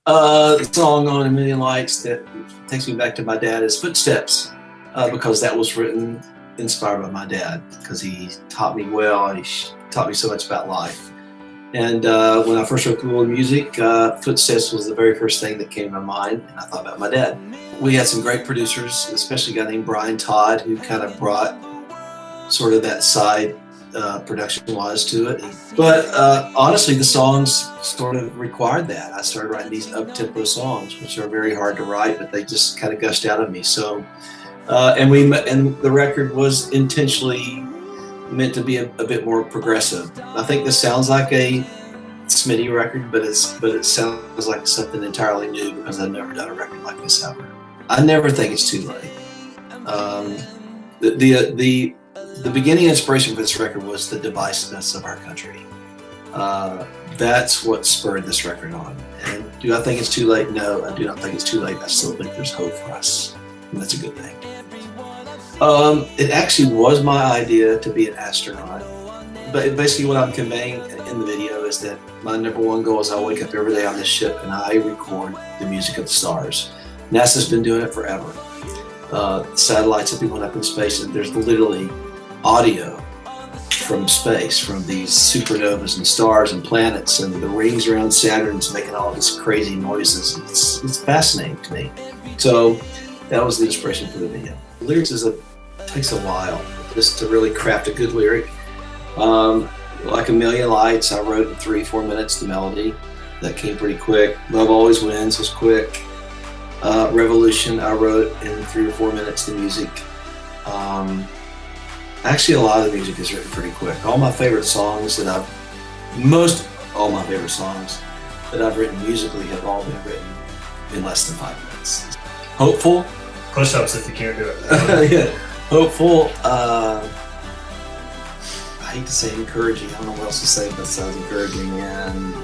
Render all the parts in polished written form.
The song on A Million Lights that takes me back to my dad is Footsteps, because that was written inspired by my dad, because he taught me well and he taught me so much about life. And when I first wrote the world of music, Footsteps was the very first thing that came to my mind, and I thought about my dad. We had some great producers, especially a guy named Brian Todd, who kind of brought sort of that side production-wise to it. But honestly, the songs sort of required that. I started writing these up-tempo songs, which are very hard to write, but they just kind of gushed out of me. So, and the record was intentionally meant to be a bit more progressive. I think this sounds like a Smitty record, but it sounds like something entirely new, because I've never done a record like this ever. I never think it's too late. The beginning inspiration for this record was the divisiveness of our country. That's what spurred this record on. And do I think it's too late? No, I do not think it's too late. I still think there's hope for us, and that's a good thing. It actually was my idea to be an astronaut, but basically what I'm conveying in the video is that my number one goal is I wake up every day on this ship and I record the music of the stars. NASA's been doing it forever. Satellites have been going up in space, and there's literally audio from space, from these supernovas and stars and planets, and the rings around Saturn's making all these crazy noises. It's fascinating to me. So that was the inspiration for the video. Lyrics takes a while just to really craft a good lyric. Like A Million Lights, I wrote in 3-4 minutes the melody. That came pretty quick. Love Always Wins was quick. Revolution, I wrote in 3 or 4 minutes the music. Actually, a lot of the music is written pretty quick. All my favorite songs that I've written musically have all been written in less than 5 minutes. Hopeful. Push-ups if you can't do it. Yeah. Hopeful. I hate to say encouraging. I don't know what else to say besides encouraging. And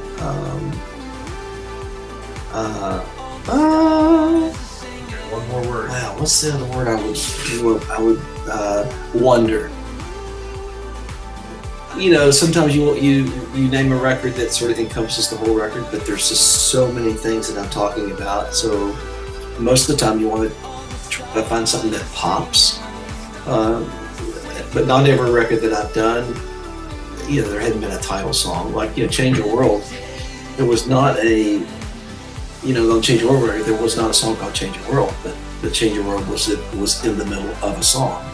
one more word. Wow, what's the other word I would wonder? You know, sometimes you name a record that sort of encompasses the whole record, but there's just so many things that I'm talking about. So most of the time you want to try to find something that pops. But not every record that I've done, there hadn't been a title song. Like, Change Your World, there was not a, on Change Your World record, there was not a song called Change Your World, but the Change Your World was in the middle of a song.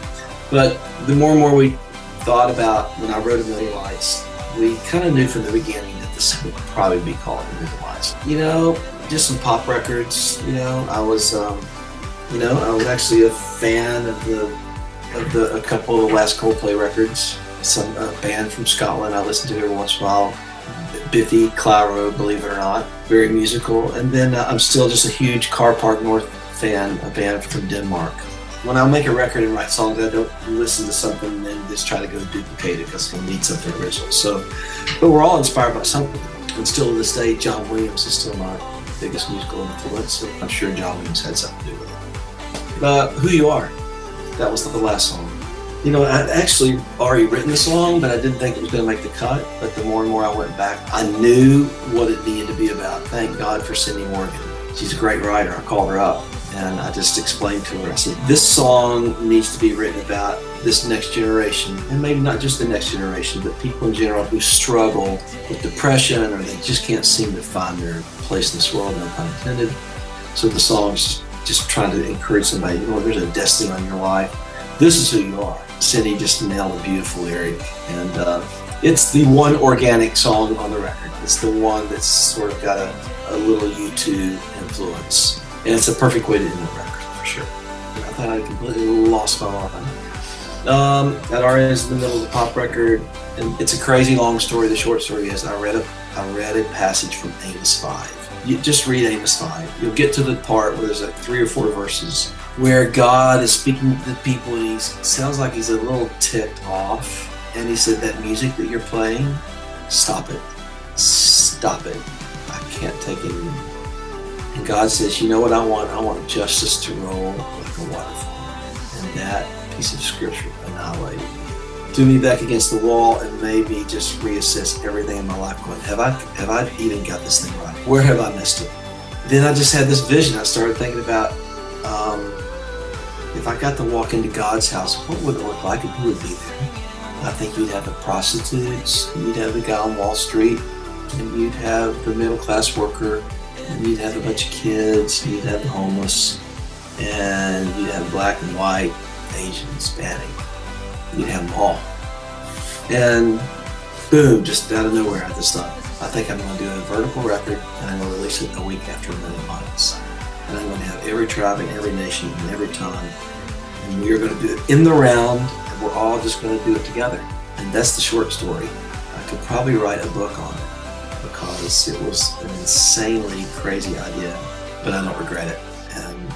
But the more and more we thought about, when I wrote A Million Lights, we kind of knew from the beginning that this would probably be called A Million Lights. Just some pop records. I was actually a fan of a couple of the last Coldplay records. Some band from Scotland I listen to every once in a while. Biffy Clyro, believe it or not, very musical. And then I'm still just a huge Car Park North fan, a band from Denmark. When I make a record and write songs, I don't listen to something and just try to go duplicate it because I need something original. So, but we're all inspired by something. And still to this day, John Williams is still my biggest musical influence. So I'm sure John Williams had something to do with it. Who You Are, that was the last song. I'd actually already written the song, but I didn't think it was going to make the cut. But the more and more I went back, I knew what it needed to be about. Thank God for Cindy Morgan. She's a great writer. I called her up and I just explained to her. I said, this song needs to be written about this next generation, and maybe not just the next generation, but people in general who struggle with depression, or they just can't seem to find their place in this world, no pun intended. So the song's just trying to encourage somebody, there's a destiny on your life. This is who you are. Cindy just nailed a beautiful lyric, and it's the one organic song on the record. It's the one that's sort of got a little U2 influence, and it's a perfect way to end the record for sure. I thought I completely lost my mind. That already is in the middle of the pop record, and it's a crazy long story. The short story is I read a passage from Amos 5. You just read Amos 5. You'll get to the part where there's like 3 or 4 verses where God is speaking to the people, and he sounds like he's a little ticked off. And he said, that music that you're playing, stop it. Stop it. I can't take it anymore. And God says, you know what I want? I want justice to roll like a waterfall. And that piece of scripture annihilated me. Threw me back against the wall and made me just reassess everything in my life. Going, have I even got this thing right? Where have I missed it? then I just had this vision. I started thinking about if I got to walk into God's house, what would it look like and who would be there? I think you'd have the prostitutes, you'd have the guy on Wall Street, and you'd have the middle class worker, and you'd have a bunch of kids, and you'd have the homeless, and you'd have black and white, Asian, Hispanic. You'd have them all. And boom, just out of nowhere, I just thought, I think I'm going to do a vertical record, and I'm going to release it a week after 1 million miles. And I'm going to have every tribe and every nation and every tongue. And we are going to do it in the round, and we're all just going to do it together. And that's the short story. I could probably write a book on it because it was an insanely crazy idea, but I don't regret it. And